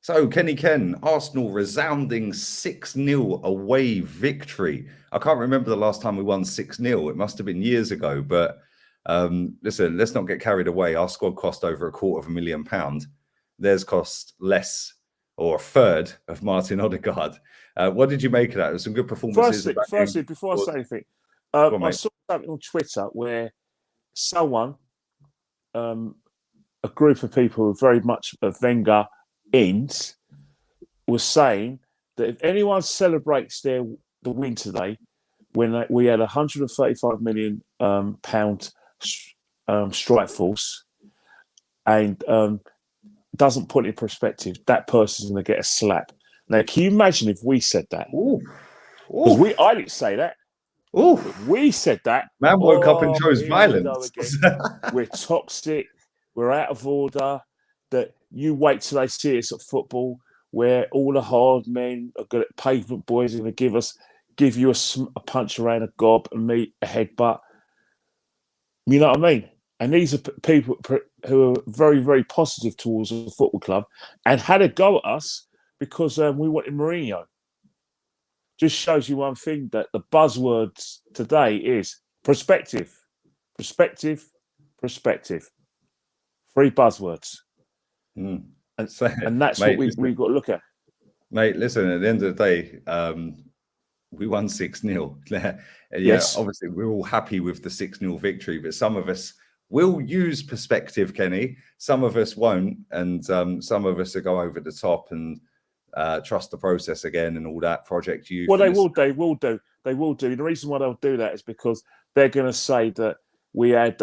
So, Kenny Ken, Arsenal resounding 6-0 away victory. I can't remember the last time we won 6-0. It must have been years ago. But listen, let's not get carried away. Our squad cost over £250,000. Theirs cost less, or a third of Martin Odegaard. What did you make of that? There were some good performances. Firstly, before I say anything, I saw something on Twitter where someone, a group of people who are very much of Wenger ends, was saying that if anyone celebrates the win today, when we had £135 million strike force, and doesn't put it in perspective, that person's going to get a slap. Now, can you imagine if we said that? Because I didn't say that. If we said that. Man woke up and chose violence. We're toxic. We're out of order. That you wait till they see us at football, where all the hard men are good at pavement boys are going to give you a punch around a gob and me a headbutt. You know what I mean? And these are people who are very, very positive towards the football club and had a go at us because we wanted Mourinho. Just shows you one thing, that the buzzwords today is perspective, perspective, perspective. 3 buzzwords. And that's mate, what we've got to look at. Mate, listen, at the end of the day, we won 6-0. Yes. Obviously, we're all happy with the 6-0 victory, but some of us will use perspective, Kenny. Some of us won't, and some of us will go over the top and trust the process again and all that. Project Youth. Well, they will do. The reason why they'll do that is because they're going to say that we had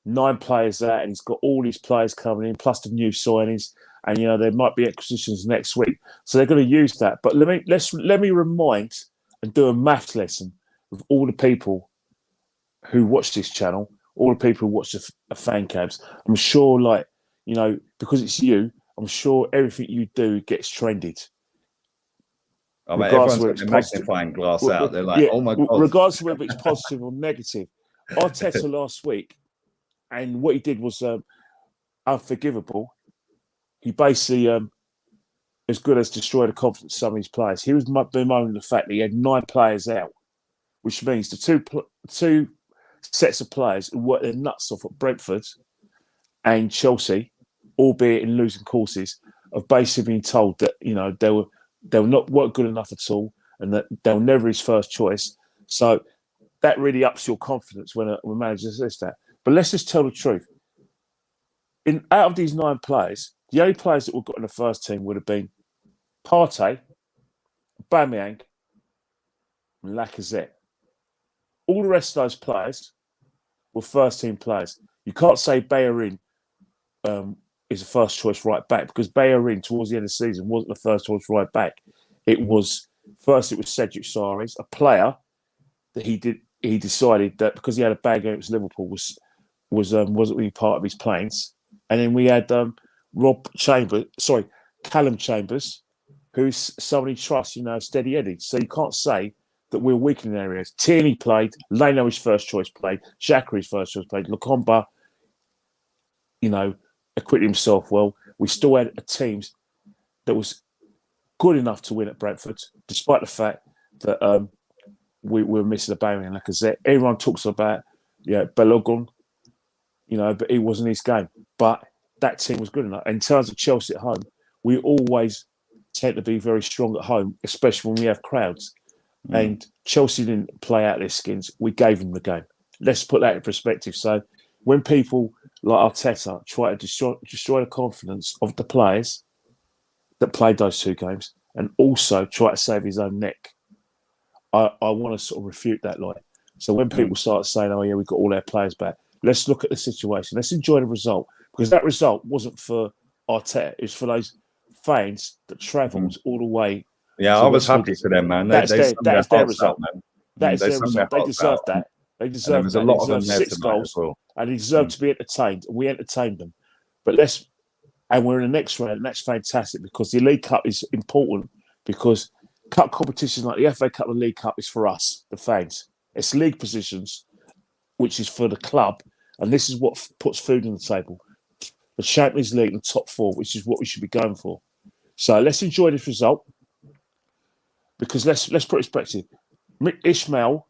9 players out and he's got all these players coming in, plus the new signings, and there might be acquisitions next week. So they're going to use that. But let me remind and do a maths lesson with all the people who watch this channel, all the people who watch the fan cabs. I'm sure, because it's you, I'm sure everything you do gets trended. Oh, mate, everyone's got their magnifying glass out. They're like, oh my God. Regardless of whether it's positive or negative. Arteta last week, and what he did was unforgivable. He basically, as good as destroyed the confidence of some of his players. He was bemoaning the fact that he had 9 players out, which means the two sets of players who worked their nuts off at Brentford and Chelsea, albeit in losing courses, have basically been told that they weren't good enough at all, and that they were never his first choice. So that really ups your confidence when a manager says that. But let's just tell the truth. Out of these 9 players, the only players that were got in the first team would have been Partey, Aubameyang, and Lacazette. All the rest of those players were first-team players. You can't say Bellerin is a first-choice right-back, because Bellerin, towards the end of the season, wasn't the first-choice right-back. It was Cedric Soares, a player that he decided that because he had a bad game against Liverpool wasn't really part of his plans. And then we had Callum Chambers, who's somebody trusts, steady-headed. So you can't say that we're weak in areas. Tierney played, Leno his first choice played, Xhaka his first choice played, Lokonga, acquitted himself well. We still had a team that was good enough to win at Brentford, despite the fact that we were missing Aubameyang and Lacazette. Everyone talks about Balogun, but it wasn't his game. But that team was good enough. In terms of Chelsea at home, we always tend to be very strong at home, especially when we have crowds. And Chelsea didn't play out their skins. We gave them the game. Let's put that in perspective. So when people like Arteta try to destroy the confidence of the players that played those 2 games and also try to save his own neck, I want to sort of refute that lie. So when people start saying, oh yeah, we've got all our players back, let's look at the situation. Let's enjoy the result, because that result wasn't for Arteta. It was for those fans that travelled all the way. Yeah, I was happy for them, man. That is their result, man. That is their result. They deserve that. They deserve that. They deserve 6 goals, and they deserve to be entertained. We entertained them. But we're in the next round, and that's fantastic, because the League Cup is important, because cup competitions like the FA Cup and the League Cup is for us, the fans. It's league positions, which is for the club, and this is what puts food on the table. The Champions League and the top 4, which is what we should be going for. So let's enjoy this result, because let's put it in perspective. Ishmael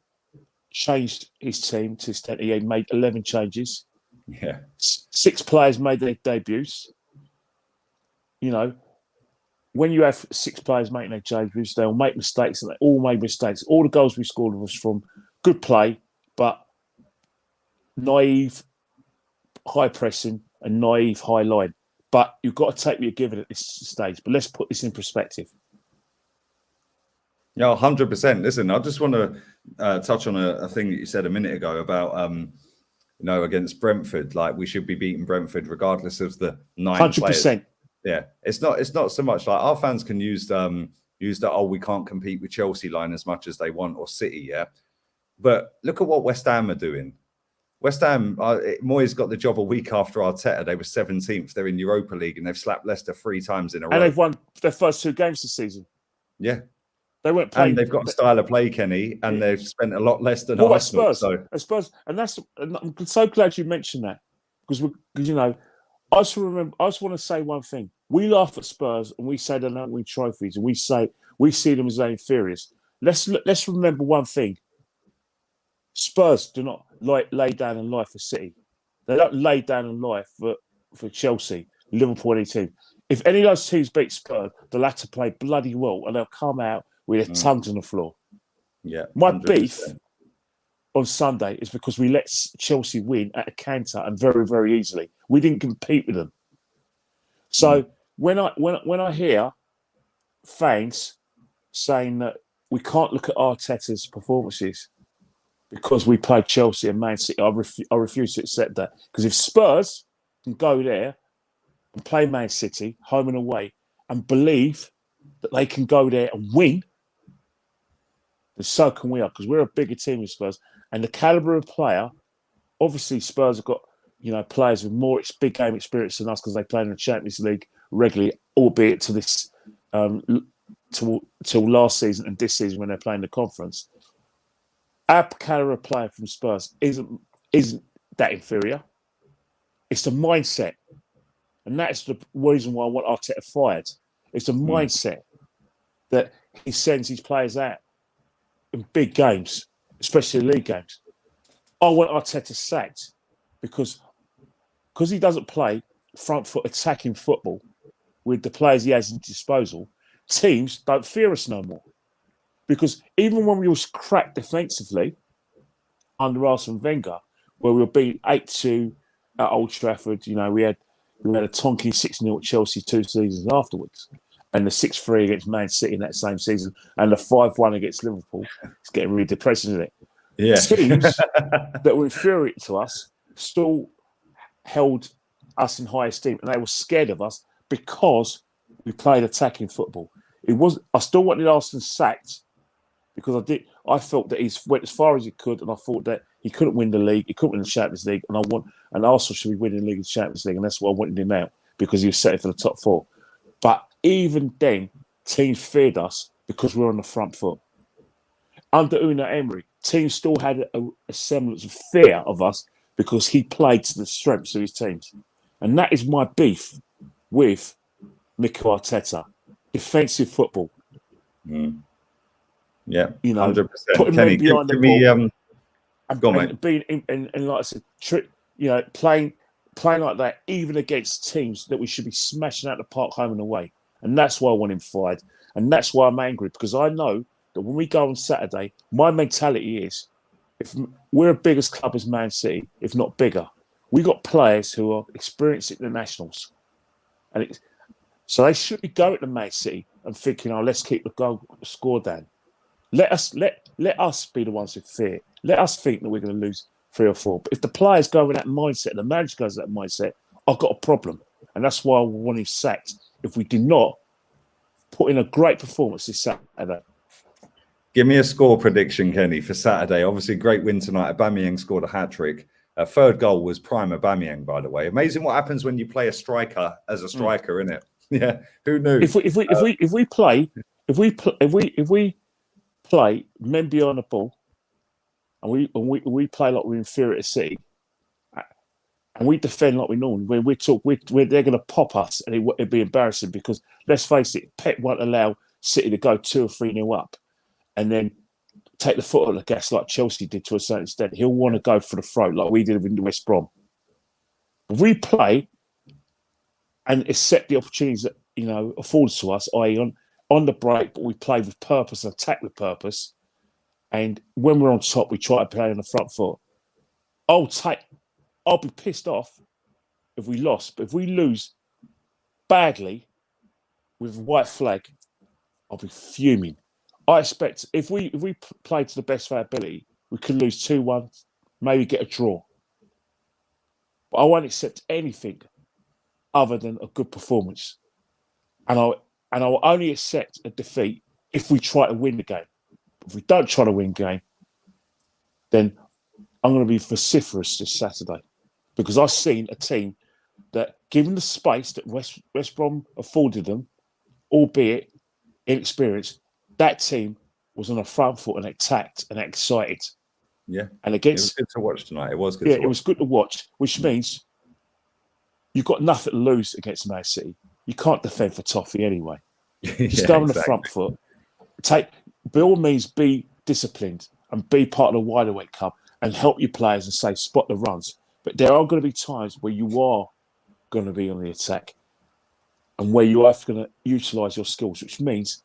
changed his team to extent he made 11 changes. Yeah. 6 players made their debuts. You know, when you have 6 players making their debuts, they'll make mistakes, and they all made mistakes. All the goals we scored was from good play, but naive, high pressing, and naive high line. But you've got to take what you're given at this stage. But let's put this in perspective. Yeah, 100%. Listen, I just want to touch on a thing that you said a minute ago about, against Brentford. Like, we should be beating Brentford regardless of the 9 100%. players. Yeah, it's not so much like our fans can use that, we can't compete with Chelsea line as much as they want, or City, yeah. But look at what West Ham are doing. West Ham, Moyes got the job a week after Arteta. They were 17th. They're in Europa League, and they've slapped Leicester 3 times in a row. And they've won their first 2 games this season. Yeah. They weren't playing. And they've got a style of play, Kenny, and they've spent a lot less than Arsenal. Spurs, and I'm so glad you mentioned that, because I just want to say one thing. We laugh at Spurs and we say they don't win trophies, and we see them as their inferiors. Let's remember one thing. Spurs do not lay down in life for City. They don't lay down in life for Chelsea, Liverpool, any team. If any of those teams beat Spurs, they'll have to play bloody well, and they'll come out with their tongues on the floor. Yeah. 100%. My beef on Sunday is because we let Chelsea win at a canter, and very, very easily. We didn't compete with them. So when I hear fans saying that we can't look at Arteta's performances because we played Chelsea and Man City, I refuse to accept that. Because if Spurs can go there and play Man City home and away and believe that they can go there and win, then so can we. Because we're a bigger team than Spurs, and the caliber of player. Obviously, Spurs have got players with more big game experience than us, because they play in the Champions League regularly, albeit to this till last season and this season when they're playing the conference. Our caliber of player from Spurs isn't that inferior. It's the mindset, and that's the reason why I want Arteta fired. It's the mindset that he sends his players out in big games, especially league games. I want Arteta sacked because he doesn't play front foot attacking football with the players he has at his disposal. Teams don't fear us no more. Because even when we was cracked defensively under Arsene Wenger, where we were beaten 8-2 at Old Trafford, we had a tonking 6-0 at Chelsea 2 seasons afterwards, and the 6-3 against Man City in that same season, and the 5-1 against Liverpool. It's getting really depressing, isn't it? Yeah. Teams that were inferior to us still held us in high esteem, and they were scared of us because we played attacking football. I still wanted Arsenal sacked because I felt that he went as far as he could, and I thought that he couldn't win the league, he couldn't win the Champions League, and Arsenal should be winning the league and Champions League, and that's what I wanted him out, because he was set for the top 4. But even then, teams feared us because we were on the front foot. Under Unai Emery, teams still had a semblance of fear of us because he played to the strengths of his teams. And that is my beef with Mikel Arteta. Defensive football. Yeah, 100%. Putting men behind the ball. And being, and like I said, playing like that, even against teams that we should be smashing out the park home and away. And that's why I want him fired. And that's why I'm angry, because I know that when we go on Saturday, my mentality is, if we're a big as club as Man City, if not bigger, we got players who are experienced internationals. So they should be going to Man City and thinking, let's keep the score down. Let us be the ones who fear. Let us think that we're going to lose 3 or 4. But if the players go with that mindset, the manager goes with that mindset, I've got a problem. And that's why I want him sacked if we do not put in a great performance this Saturday. Give me a score prediction, Kenny, for Saturday. Obviously, great win tonight. Aubameyang scored a hat-trick. Third goal was prime Aubameyang, by the way. Amazing what happens when you play a striker as a striker, isn't it? Yeah, who knew? If we play men behind the ball, and we play like we're inferior to City, and we defend like we normally. When we talk, they're going to pop us, and it'd be embarrassing because let's face it, Pep won't allow City to go 2 or 3-0 up, and then take the foot off the gas like Chelsea did to a certain extent. He'll want to go for the throat like we did with West Brom. If we play and accept the opportunities that afforded to us, i.e. on the break, but we play with purpose and attack with purpose. And when we're on top, we try to play on the front foot. I'll be pissed off if we lost, but if we lose badly with a white flag, I'll be fuming. I expect if we play to the best of our ability, we could lose 2-1, maybe get a draw. But I won't accept anything other than a good performance. And I will only accept a defeat if we try to win the game. If we don't try to win the game, then I'm going to be vociferous this Saturday. Because I've seen a team that, given the space that West Brom afforded them, albeit inexperienced, that team was on the front foot and attacked and excited. Yeah. And against, it was good to watch tonight. It was good. Yeah, it was good to watch, which means you've got nothing to lose against Man City. You can't defend for toffee anyway. Just go on the front foot. By all means, be disciplined and be part of the Wide Awake Cup and help your players and say spot the runs. But there are going to be times where you are going to be on the attack and where you are going to utilise your skills, which means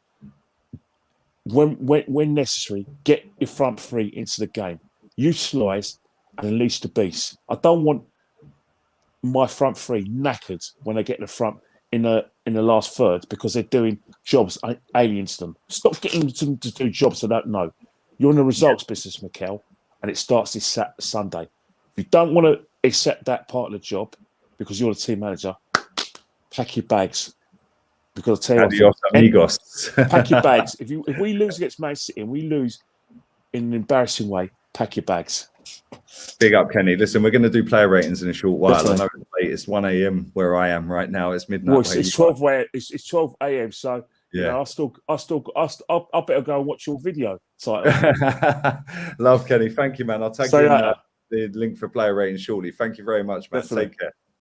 when necessary, get your front three into the game. Utilise and unleash the beast. I don't want my front three knackered when they get in the front in the last third because they're doing jobs alien to them. Stop getting them to do jobs they don't know. You're in the results business, Mikel, and it starts this Sunday. If you don't want to accept that part of the job because you're the team manager, pack your bags. Because I'll tell you, adios, amigos. Pack your bags. If we lose against Man City and we lose in an embarrassing way, pack your bags. Big up, Kenny. Listen, we're going to do player ratings in a short while. Definitely. I know it's late. It's 1 a.m. where I am right now. It's midnight. Well, it's 12 it's 12 a.m. So yeah, I better go and watch your video title. Love, Kenny. Thank you, man. I'll tag Say you in that. the link for player ratings shortly. Thank you very much, man. Definitely. Take care.